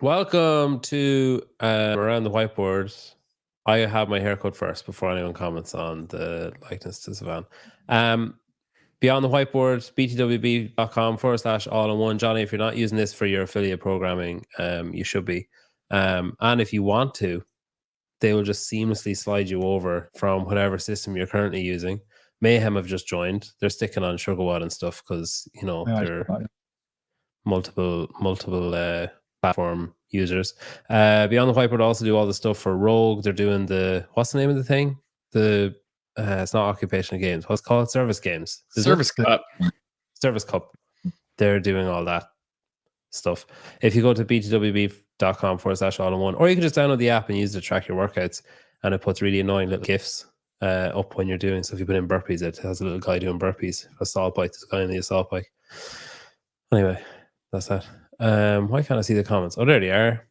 Welcome to Around the Whiteboard. I have my haircut first before anyone comments on the likeness to Savan. Beyond the Whiteboard, btwb.com/all-in-one. Johnny, if you're not using this for your affiliate programming, you should be. And if you want to, they will just seamlessly slide you over from whatever system you're currently using. Mayhem have just joined. They're sticking on Sugarwatt and stuff because, they're multiple platform users. Beyond the Whiteboard also do all the stuff for Rogue. They're doing what's the name of the thing? It's not occupational games. What's it called? Service games. Service Cup. Service Cup. They're doing all that stuff. If you go to btwb.com/all-in-one, or you can just download the app and use it to track your workouts, and it puts really annoying little GIFs up when you're doing. So if you put in burpees, it has a little guy doing burpees. Assault bike, there's a guy in the assault bike. Anyway, that's that. Why can't I see the comments? Oh, there they are.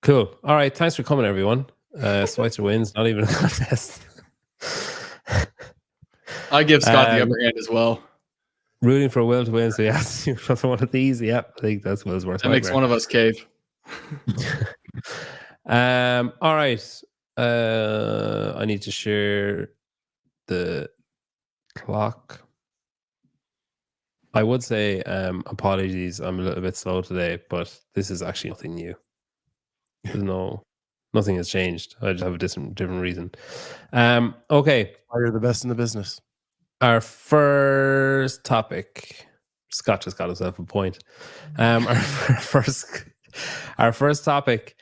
Cool. All right. Thanks for coming, everyone. Switzer wins. Not even a contest. I give Scott the upper hand as well. Rooting for Will to win, so yes, another one of these. Yep, I think that's Will's worst. That makes one of us cave. All right. I need to share the clock. I would say apologies, I'm a little bit slow today, but this is actually nothing new. Nothing has changed. I just have a different reason. Okay. You're the best in the business. Our first topic. Scott just got himself a point. Our first topic.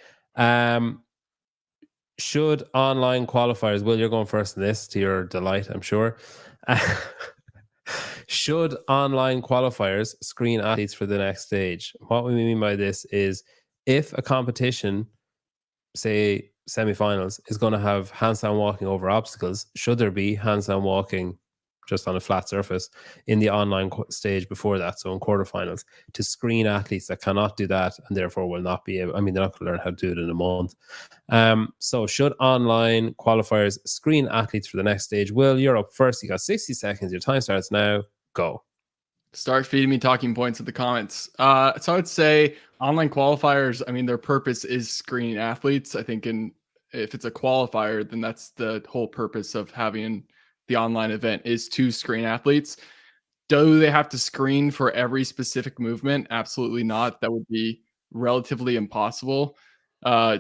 Should online qualifiers, Will, you're going first in this to your delight, I'm sure. Should online qualifiers screen athletes for the next stage? What we mean by this is if a competition, say semifinals, is going to have handstand walking over obstacles, should there be handstand walking just on a flat surface in the online stage before that, so in quarterfinals, to screen athletes that cannot do that and therefore will not be able, they're not going to learn how to do it in a month. So should online qualifiers screen athletes for the next stage? Will, you're up first. You got 60 seconds. Your time starts now. Go. Start feeding me talking points in the comments. So I would say online qualifiers, their purpose is screening athletes. I think if it's a qualifier, then that's the whole purpose of having the online event, is to screen athletes. Do they have to screen for every specific movement? Absolutely not. That would be relatively impossible.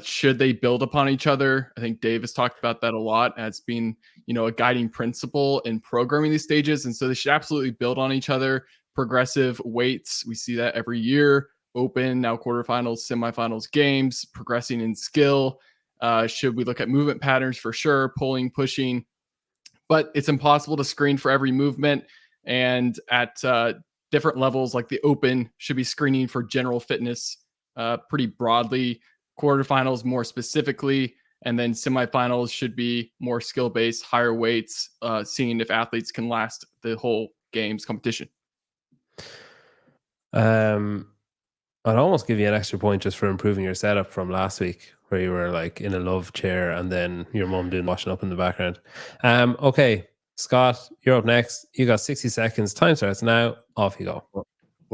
Should they build upon each other? I think Davies talked about that a lot as being, a guiding principle in programming these stages. And so they should absolutely build on each other. Progressive weights, we see that every year. Open, now quarterfinals, semifinals, games, progressing in skill. Should we look at movement patterns? For sure, pulling, pushing. But it's impossible to screen for every movement. And at different levels, like the open, should be screening for general fitness pretty broadly. Quarterfinals more specifically, and then semifinals should be more skill-based, higher weights, seeing if athletes can last the whole games competition. I'd almost give you an extra point just for improving your setup from last week, where you were like in a love chair and then your mom doing washing up in the background. Okay, Scott, you're up next. You got 60 seconds. Time starts now. Off you go. Well,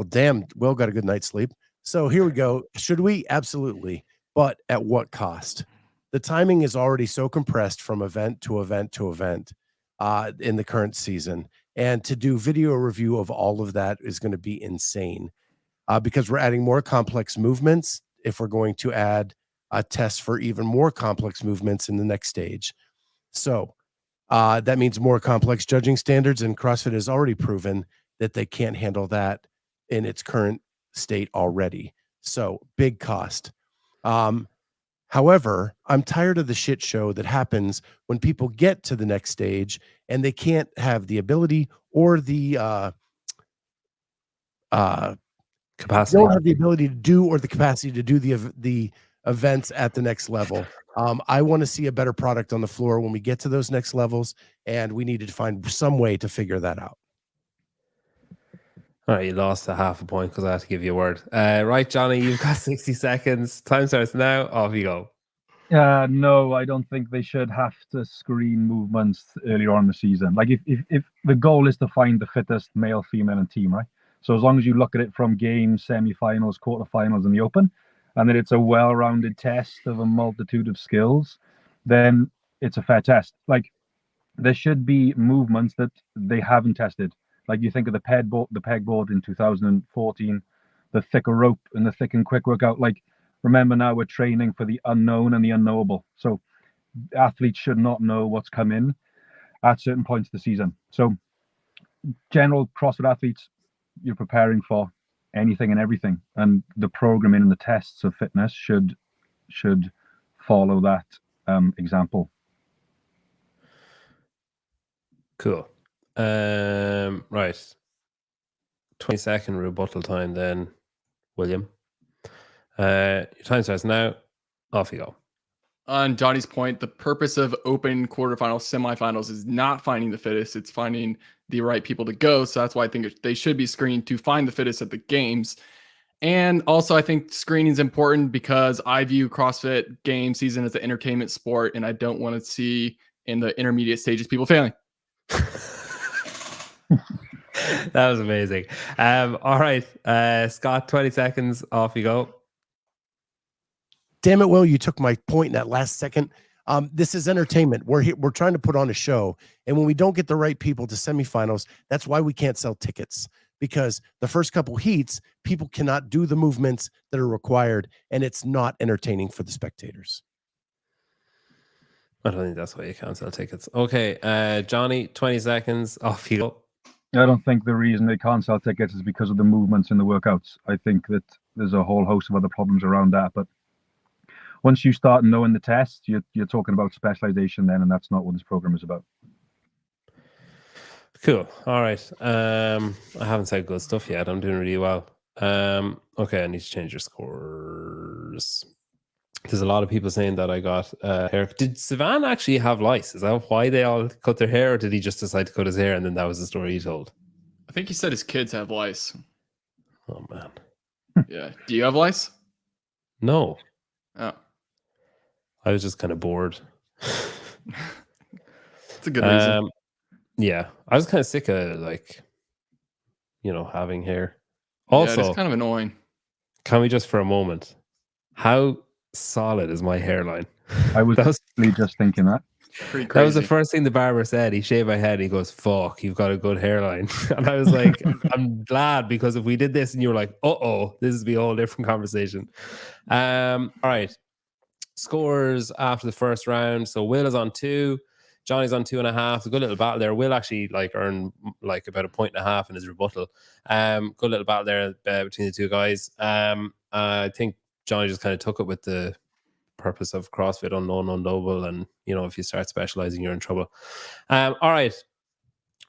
damn, Will got a good night's sleep. So here we go. Should we? Absolutely. But at what cost? The timing is already so compressed from event to event to event in the current season. And to do video review of all of that is going to be insane because we're adding more complex movements if we're going to add a test for even more complex movements in the next stage. So that means more complex judging standards, and CrossFit has already proven that they can't handle that in its current state already. So big cost. However, I'm tired of the shit show that happens when people get to the next stage and they can't have the ability or the capacity. They don't have the ability to do or the capacity to do the events at the next level. I want to see a better product on the floor when we get to those next levels, and we needed to find some way to figure that out. All right, you lost a half a point because I had to give you a word. Right, Johnny, you've got 60 seconds. Time starts now. Off you go. No, I don't think they should have to screen movements earlier on in the season. Like if the goal is to find the fittest male, female, and team, right? So as long as you look at it from games, semi-finals, quarterfinals, and the Open, and that it's a well-rounded test of a multitude of skills, then it's a fair test. Like, there should be movements that they haven't tested. Like, you think of the pegboard in 2014, the thicker rope and the thick and quick workout. Like, remember, now we're training for the unknown and the unknowable. So athletes should not know what's come in at certain points of the season. So general CrossFit athletes, you're preparing for anything and everything, and the programming and the tests of fitness should follow that example. Cool. Right. 20-second rebuttal time then, William. Your time starts now. Off you go. On Johnny's point, the purpose of open quarterfinals, semifinals is not finding the fittest. It's finding the right people to go. So that's why I think they should be screened to find the fittest at the games. And also, I think screening is important because I view CrossFit game season as an entertainment sport, and I don't want to see in the intermediate stages people failing. That was amazing. All right, Scott, 20 seconds. Off you go. Damn it, Will, you took my point in that last second. This is entertainment. We're trying to put on a show, and when we don't get the right people to semifinals, that's why we can't sell tickets, because the first couple heats, people cannot do the movements that are required, and it's not entertaining for the spectators. I don't think that's why you can't sell tickets. Okay, Johnny, 20 seconds. Off you go. I don't think the reason they can't sell tickets is because of the movements in the workouts. I think that there's a whole host of other problems around that, but once you start knowing the test, you're talking about specialization then, and that's not what this program is about. Cool. All right. I haven't said good stuff yet. I'm doing really well. Okay, I need to change your scores. There's a lot of people saying that I got hair. Did Sivan actually have lice? Is that why they all cut their hair, or did he just decide to cut his hair and then that was the story he told? I think he said his kids have lice. Oh, man. Yeah. Do you have lice? No. Oh. I was just kind of bored. It's a good reason. Yeah. I was kind of sick of, like, having hair. Yeah, Also, it's kind of annoying. can we just for a moment, how solid is my hairline? I was just thinking that. Pretty crazy. That was the first thing the barber said. He shaved my head. He goes, "Fuck, you've got a good hairline." And I was like, I'm glad, because if we did this and you were like, this would be a whole different conversation. All right. Scores after the first round. So Will is on 2. Johnny's on 2.5. A good little battle there. Will actually earned about 1.5 in his rebuttal. Good little battle there between the two guys. I think Johnny just kind of took it with the purpose of CrossFit, unknown, unknowable, and if you start specializing, you're in trouble. All right,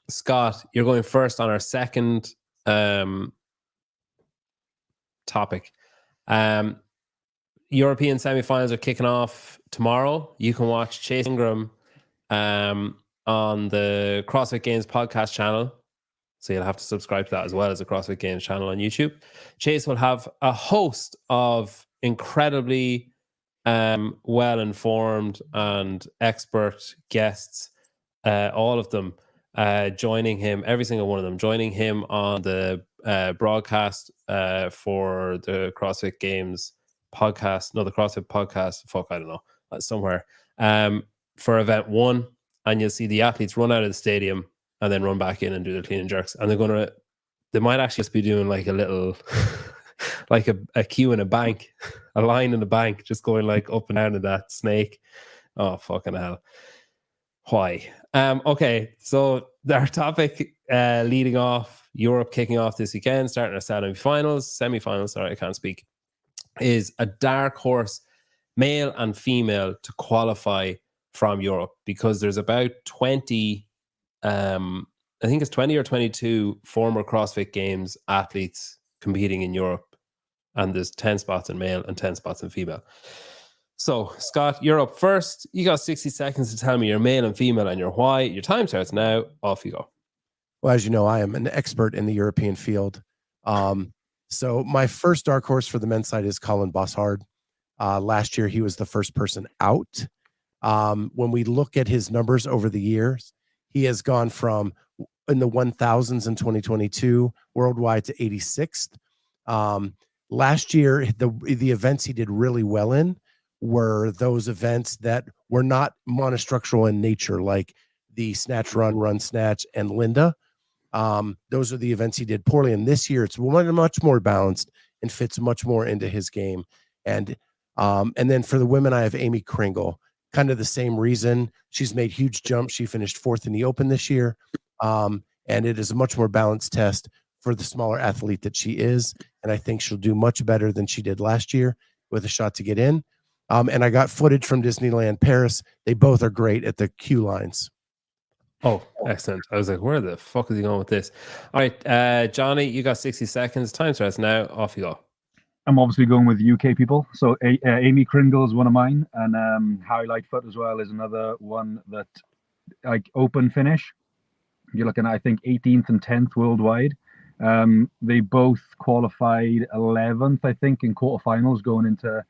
Scott, you're going first on our second topic. European semifinals are kicking off tomorrow. You can watch Chase Ingram on the CrossFit Games podcast channel. So you'll have to subscribe to that as well as the CrossFit Games channel on YouTube. Chase will have a host of incredibly well-informed and expert guests, all of them joining him, every single one of them joining him on the broadcast for the CrossFit Games podcast. No, the CrossFit podcast. Fuck, I don't know. Somewhere for event 1, and you'll see the athletes run out of the stadium and then run back in and do their clean and jerks. And they might actually just be doing like a little, like a queue in a bank, a line in a bank, just going like up and down in that snake. Oh, fucking hell. Why? Okay, so our topic leading off, Europe kicking off this weekend, starting our semifinals, sorry, I can't speak, is a dark horse, male and female, to qualify from Europe, because there's about 20, I think it's 20 or 22 former CrossFit Games athletes competing in Europe, and there's 10 spots in male and 10 spots in female. So, Scott, you're up first. You got 60 seconds to tell me your male and female and your why. Your time starts now. Off you go. Well, as you know, I am an expert in the European field. So my first dark horse for the men's side is Colin Bossard. Last year, he was the first person out. When we look at his numbers over the years, he has gone from in the 1000s in 2022, worldwide to 86th. Last year, the events he did really well in were those events that were not monostructural in nature, like the snatch, run, snatch, and Linda. Those are the events he did poorly. And this year, it's much more balanced and fits much more into his game. And then for the women, I have Amy Kringle. Kind of the same reason. She's made huge jumps. She finished 4th in the Open this year. And it is a much more balanced test for the smaller athlete that she is. And I think she'll do much better than she did last year with a shot to get in. And I got footage from Disneyland Paris. They both are great at the cue lines. Oh, excellent. I was like, where the fuck is he going with this? All right, Johnny, you got 60 seconds. Time starts now. Off you go. I'm obviously going with UK people. So Amy Kringle is one of mine, and Harry Lightfoot as well is another one that, like, open finish. You're looking at, I think, 18th and 10th worldwide. They both qualified 11th, I think, in quarterfinals going into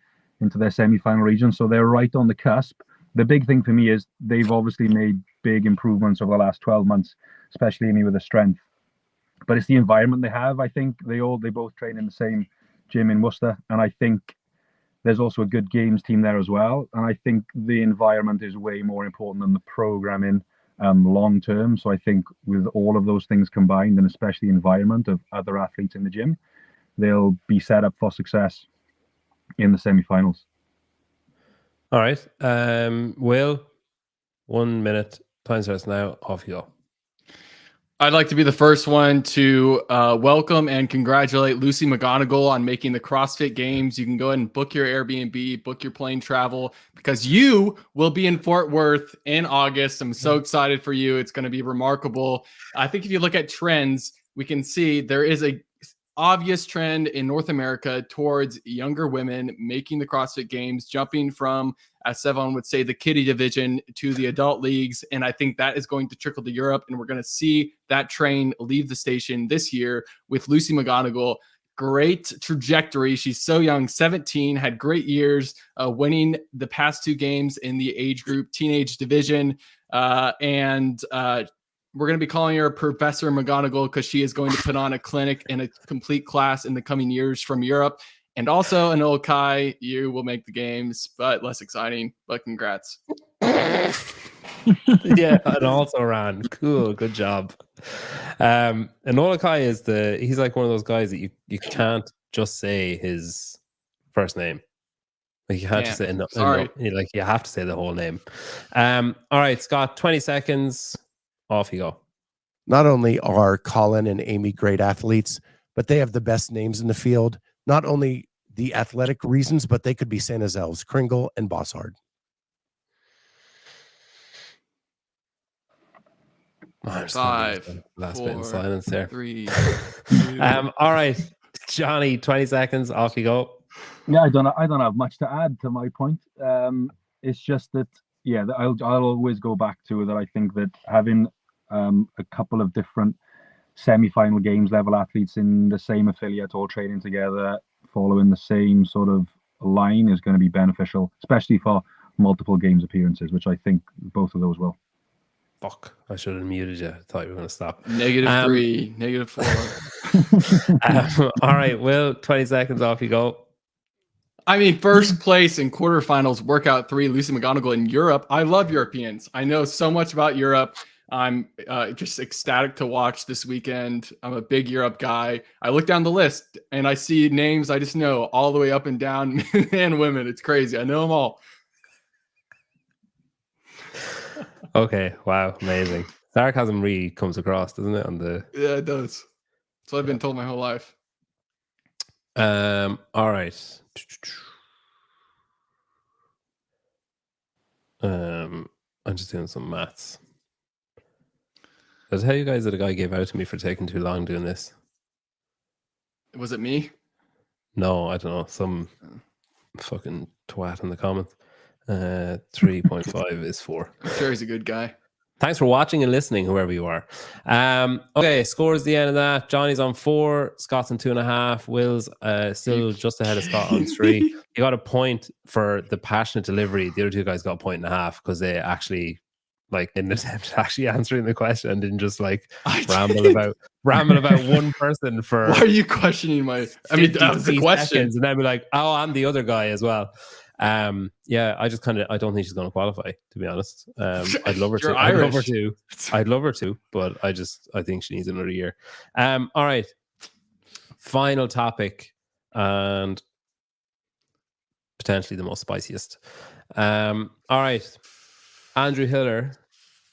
their semi-final region. So they're right on the cusp. The big thing for me is they've obviously made big improvements over the last 12 months, especially Amy with the strength. But it's the environment they have. I think they both train in the same gym in Worcester, and I think there's also a good games team there as well. And I think the environment is way more important than the programming long term. So I think with all of those things combined, and especially the environment of other athletes in the gym, they'll be set up for success in the semi-finals. All right. Will, 1 minute. Time starts now. Off you go. I'd like to be the first one to welcome and congratulate Lucy McGonigal on making the CrossFit Games. You can go ahead and book your Airbnb, book your plane travel, because you will be in Fort Worth in August. I'm so excited for you. It's going to be remarkable. I think if you look at trends, we can see there is a obvious trend in North America towards younger women making the CrossFit Games, jumping from, as Sevon would say, the kiddie division to the adult leagues. And I think that is going to trickle to Europe. And we're going to see that train leave the station this year with Lucy McGonigal. Great trajectory. She's so young, 17, had great years, winning the past 2 games in the age group teenage division. We're going to be calling her Professor McGonigal because she is going to put on a clinic and a complete class in the coming years from Europe. And also, Anola Kai, you will make the games, but less exciting. But congrats. Yeah, and also ran. Cool, good job. Anola Kai he's like one of those guys that you can't just say his first name. Like you can't just say no. Sorry. Like you have to say the whole name. All right, Scott, 20 seconds. Off you go. Not only are Colin and Amy great athletes, but they have the best names in the field. Not only the athletic reasons, but they could be Santa's elves, Kringle and Bossard. Oh, 5, last 4, bit in silence there. 3, 2. All right, Johnny, 20 seconds. Off you go. Yeah, I don't have much to add to my point. It's just that, yeah, I'll always go back to that. I think that having a couple of different semi-final games level athletes in the same affiliate all training together, following the same sort of line is going to be beneficial, especially for multiple games appearances, which I think both of those will. Fuck, I should have muted you. I thought you were going to stop. -3, -4. All right, Will, 20 seconds. Off you go. I mean, first place in quarterfinals, workout 3, Lucy McGonigal in Europe. I love Europeans. I know so much about Europe. I'm just ecstatic to watch this weekend. I'm a big Europe guy. I look down the list and I see names I just know all the way up and down, men and women. It's crazy. I know them all. Okay, wow, amazing. Sarcasm really comes across, doesn't it? Yeah, it does. That's what I've been told my whole life. All right. I'm just doing some maths. Did I tell you guys that a guy gave out to me for taking too long doing this? Was it me? No, I don't know. Some fucking twat in the comments. 3.5 is 4. I'm sure he's a good guy. Thanks for watching and listening, whoever you are. Okay, scores the end of that. Johnny's on 4, Scott's on 2.5, Will's still just ahead of Scott on 3. You got a point for the passionate delivery. The other 2 guys got a 1.5 because they actually like in an attempt at actually answering the question and didn't just like I ramble did. about one person for Why are you questioning my? I mean, that was the 53 question. seconds, and then be like, oh, I'm the other guy as well. Yeah, I don't think she's going to qualify, to be honest. I'd love her You're to. I'd love her Irish. to. I'd love her to, but I think she needs another year. All right. Final topic, and potentially the most spiciest. All right. Andrew Hiller,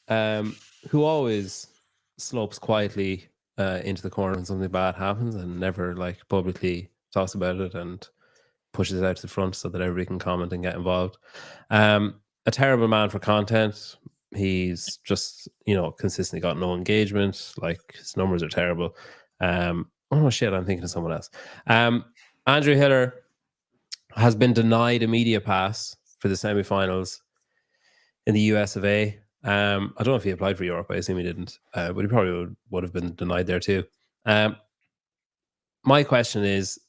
who always slopes quietly into the corner when something bad happens and never like publicly talks about it and pushes it out to the front so that everybody can comment and get involved. A terrible man for content. He's just, consistently got no engagement. Like, his numbers are terrible. Oh shit, I'm thinking of someone else. Andrew Hiller has been denied a media pass for the semifinals in the US of A. I don't know if he applied for Europe. I assume he didn't, but he probably would have been denied there too. My question is,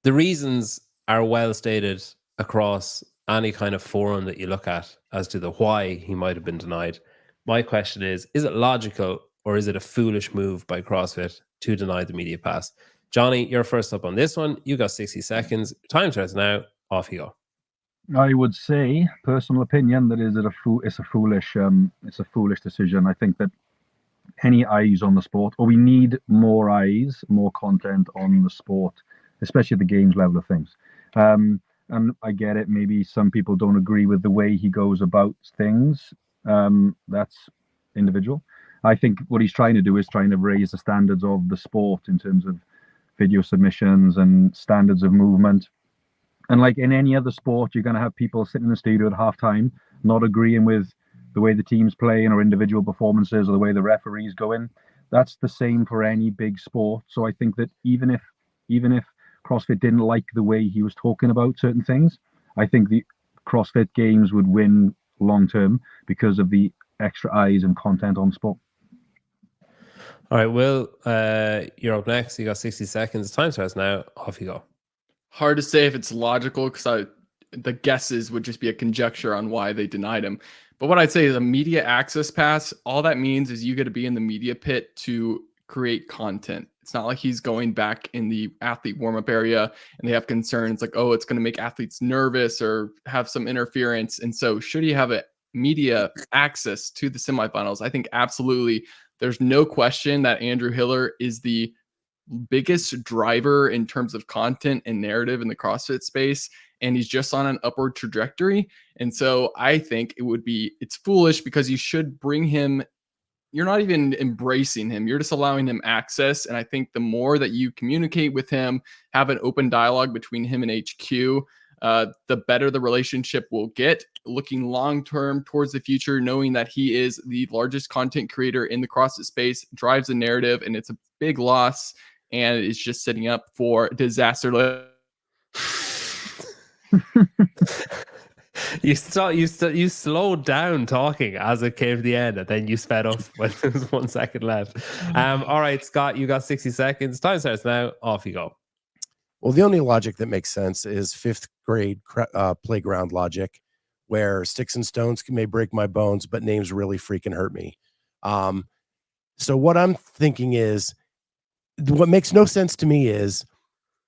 the reasons are well stated across any kind of forum that you look at as to the why he might have been denied. My question is it logical or is it a foolish move by CrossFit to deny the media pass? Johnny, you're first up on this one. You got 60 seconds. Time starts now. Off you go. I would say, personal opinion, that it's a foolish decision. I think that any eyes on the sport, or we need more eyes, more content on the sport, especially at the games level of things. And I get it. Maybe some people don't agree with the way he goes about things. That's individual. I think what he's trying to do is trying to raise the standards of the sport in terms of video submissions and standards of movement. And like in any other sport, you're going to have people sitting in the studio at halftime not agreeing with the way the team's playing or individual performances or the way the referees go in. That's the same for any big sport. So I think that even if CrossFit didn't like the way he was talking about certain things, I think the CrossFit Games would win long term because of the extra eyes and content on sport. All right, Will, you're up next. You got 60 seconds. Time starts now. Off you go. Hard to say if it's logical because the guesses would just be a conjecture on why they denied him. But what I'd say is a media access pass, all that means is you get to be in the media pit to create content. It's not like he's going back in the athlete warm-up area and they have concerns like, oh, it's going to make athletes nervous or have some interference. And so should he have a media access to the semifinals? I think absolutely. There's no question that Andrew Hiller is the biggest driver in terms of content and narrative in the CrossFit space, and he's just on an upward trajectory. And so I think it's foolish because you should bring him. You're not even embracing him. You're just allowing him access. And I think the more that you communicate with him, have an open dialogue between him and HQ, the better the relationship will get. Looking long-term towards the future, knowing that he is the largest content creator in the CrossFit space, drives the narrative, and it's a big loss. And it's just setting up for disaster. You slowed down talking as it came to the end, and then you sped up when there was 1 second left. All right, Scott, you got 60 seconds. Time starts now. Off you go. Well, the only logic that makes sense is fifth grade playground logic, where sticks and stones may break my bones, but names really freaking hurt me. So what I'm thinking is, what makes no sense to me is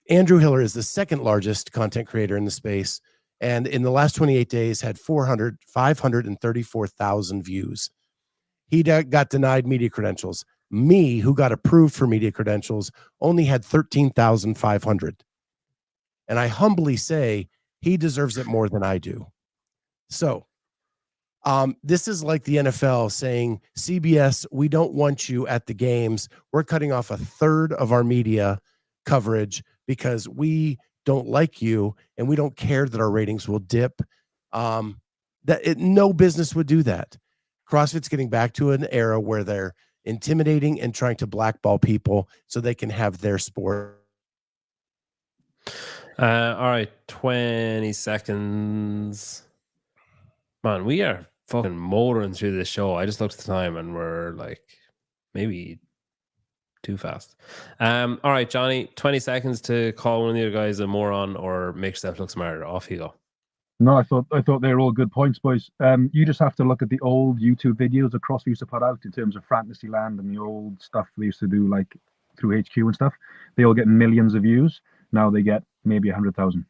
Andrew Hiller is the second largest content creator in the space, and in the last 28 days had 534,000 views. He got denied media credentials. Me, who got approved for media credentials, only had 13,500. And I humbly say he deserves it more than I do. So this is like the NFL saying, CBS, we don't want you at the games. We're cutting off a third of our media coverage because we don't like you and we don't care that our ratings will dip. No business would do that. CrossFit's getting back to an era where they're intimidating and trying to blackball people so they can have their sport. All right, 20 seconds. Man, we are fucking motoring through this show. I just looked at the time and we're like maybe too fast. All right, Johnny, 20 seconds to call one of the other guys a moron or make yourself look smarter. Off you go. No, I thought they were all good points, boys. You just have to look at the old YouTube videos that CrossFit used to put out in terms of Fantasyland and the old stuff they used to do, like through HQ and stuff. They all get millions of views. Now they get maybe 100,000.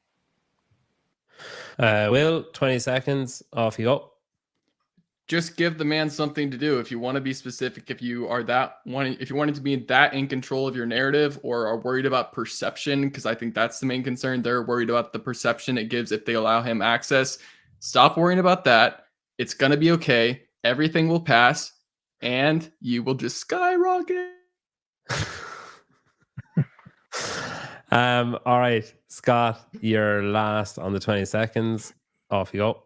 Will, 20 seconds, off you go. Just give the man something to do. If you want to be specific, if you are if you wanted to be that in control of your narrative or are worried about perception, because I think that's the main concern. They're worried about the perception it gives if they allow him access. Stop worrying about that. It's going to be okay. Everything will pass and you will just skyrocket. All right, Scott, you're last on the 20 seconds. Off you go.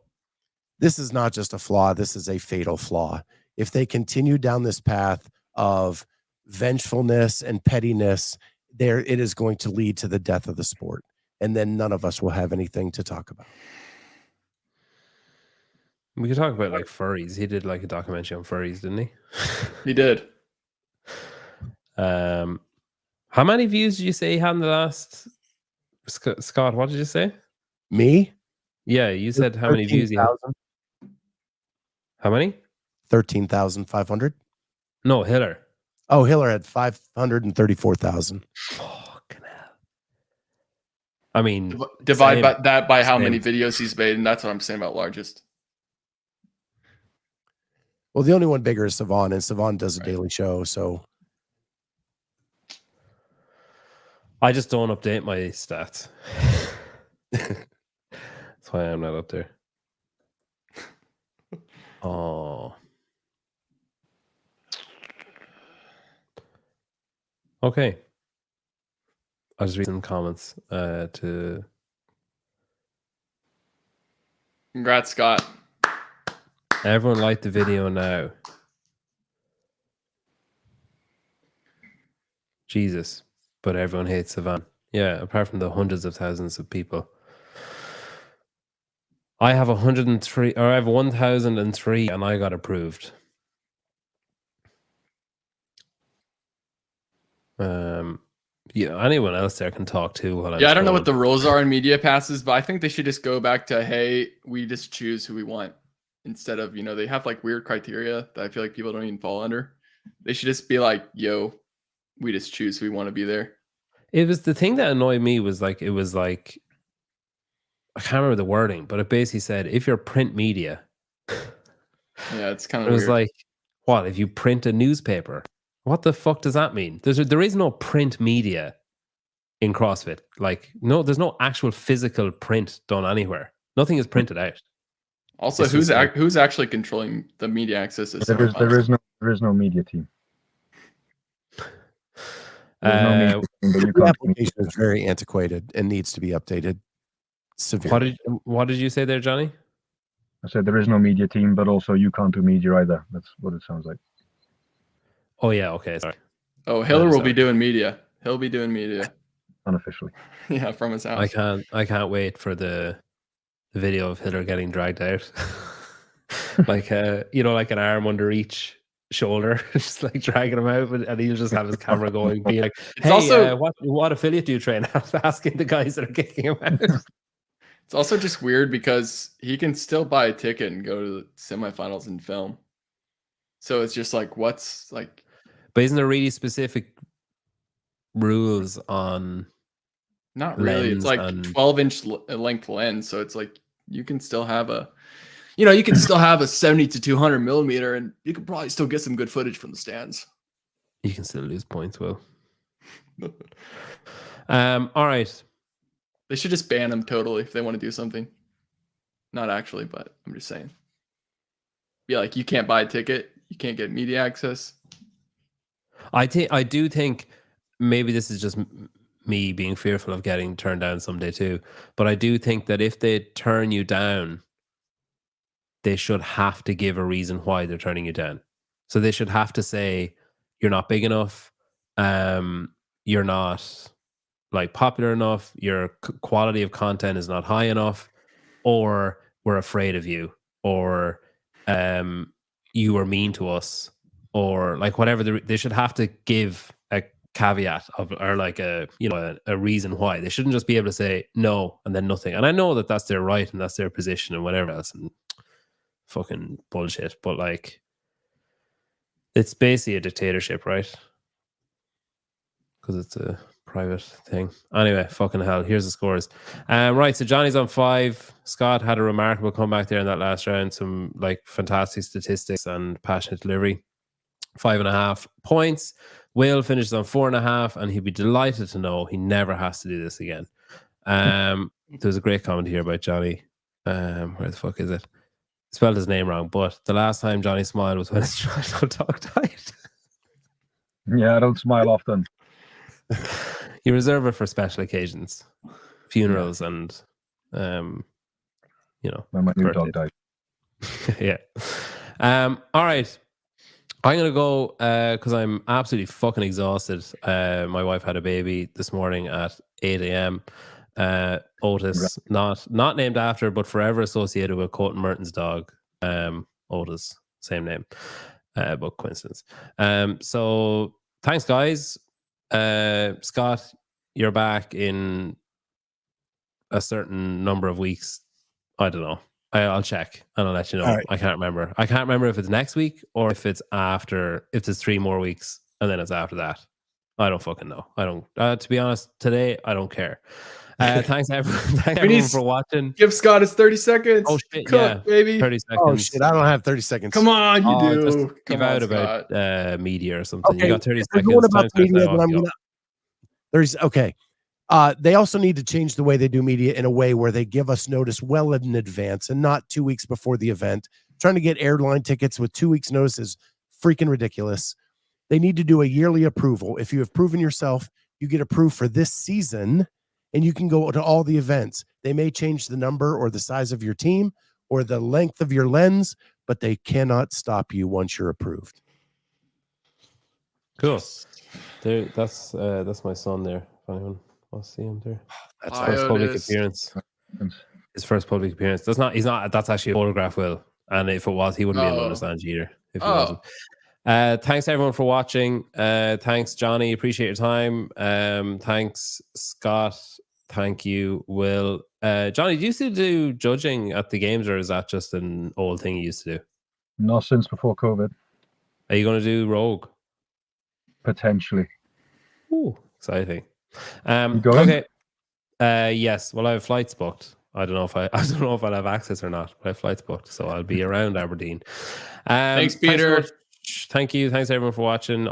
This is not just a flaw. This is a fatal flaw. If they continue down this path of vengefulness and pettiness, it is going to lead to the death of the sport. And then none of us will have anything to talk about. We could talk about like furries. He did like a documentary on furries, didn't he? He did. How many views did you say he had in the last? Scott, what did you say? Me? Yeah, you said how many views he had. How many? 13,500. No, Hiller. Oh, Hiller had 534,000. Fucking hell. I mean, divide that by how many videos he's made, and that's what I'm saying about largest. Well, the only one bigger is Savon, and Savon does a daily show, so I just don't update my stats. That's why I'm not up there. Oh. Okay. I'll just read some comments to... Congrats, Scott. Everyone like the video now. Jesus. But everyone hates Savan. Yeah, apart from the hundreds of thousands of people. I have 103, or I have 1,003, and I got approved. Yeah, anyone else there can talk too. While I don't know what the rules are in media passes, but I think they should just go back to, hey, we just choose who we want instead of, they have like weird criteria that I feel like people don't even fall under. They should just be like, yo, we just choose who we want to be there. It was the thing that annoyed me was like, it was like, I can't remember the wording, but it basically said, if you're print media. Yeah, it's kind of weird. It was weird. like, what, if you print a newspaper? What the fuck does that mean? There is no print media in CrossFit. Like, no, there's no actual physical print done anywhere. Nothing is printed out. Also, who's actually controlling the media access? There is no media team. The application is very antiquated and needs to be updated severely. What did you say there, Johnny? I said there is no media team, but also you can't do media either. That's what it sounds like. Oh yeah, okay, sorry. Oh, Hiller will be doing media. He'll be doing media unofficially. Yeah, from his house. I can't wait for the video of Hiller getting dragged out. Like like an arm under each shoulder, just like dragging him out, and he'll just have his camera going, being like, "Hey, what affiliate do you train?" Asking the guys that are kicking him out. It's also just weird because he can still buy a ticket and go to the semifinals and film. So it's just like, what's like? But isn't there really specific rules on? Not really. It's like 12-inch length lens, so it's like you can still have a. You can still have a 70 to 200 millimeter, and you can probably still get some good footage from the stands. You can still lose points, Will. All right. They should just ban them totally if they want to do something. Not actually, but I'm just saying. Be like, you can't buy a ticket, you can't get media access. I do think maybe this is just me being fearful of getting turned down someday too. But I do think that if they turn you down, they should have to give a reason why they're turning you down. So they should have to say, you're not big enough, you're not like popular enough, your quality of content is not high enough, or we're afraid of you, or you were mean to us, or like whatever. They should have to give caveat or like a reason why. They shouldn't just be able to say no and then nothing. And I know that that's their right and that's their position and whatever else and fucking bullshit. But like, it's basically a dictatorship, right? Because it's a private thing. Anyway, fucking hell. Here's the scores. Right, so Johnny's on 5. Scott had a remarkable comeback there in that last round. Some like fantastic statistics and passionate delivery. 5.5 points. Will finishes on 4.5, and he'd be delighted to know he never has to do this again. There's a great comment here about Johnny. Where the fuck is it? Spelled his name wrong, but the last time Johnny smiled was when his child dog died. Yeah, I don't smile often. You reserve it for special occasions, funerals, and when my new dog died. Yeah. All right. I'm gonna go because I'm absolutely fucking exhausted. My wife had a baby this morning at 8 a.m. Otis, not named after, but forever associated with Colton Merton's dog. Otis, same name, but coincidence. So thanks, guys. Scott, you're back in a certain number of weeks. I don't know. I'll check and I'll let you know. Right. I can't remember. I can't remember if it's next week or if it's after. If it's 3 more weeks and then it's after that. I don't fucking know. I don't. To be honest, today I don't care. Thanks everyone for watching. Give Scott his 30 seconds. Oh shit, Cook, baby. 30 seconds. Oh shit, I don't have 30 seconds. Come on, you do. Just give out about media or something. Okay, you got 30 seconds. What about media? Okay. They also need to change the way they do media in a way where they give us notice well in advance and not 2 weeks before the event. Trying to get airline tickets with 2 weeks notice is freaking ridiculous. They need to do a yearly approval. If you have proven yourself, you get approved for this season and you can go to all the events. They may change the number or the size of your team or the length of your lens, but they cannot stop you once you're approved. Cool. There, that's my son there. If anyone wants to see him there. That's first public appearance. His first public appearance. He's not. That's actually a photograph, Will. And if it was, he wouldn't be able to understand you either. If he wasn't. Thanks everyone for watching. Thanks Johnny, appreciate your time. Thanks Scott. Thank you, Will. Johnny, do you used to do judging at the games, or is that just an old thing you used to do? Not since before COVID. Are you going to do Rogue? Potentially. Ooh, exciting. Okay. Yes. Well, I have flights booked. I don't know if I'll have access or not, but I have flights booked, so I'll be around Aberdeen. Thanks, Peter. Thank you. Thanks everyone for watching.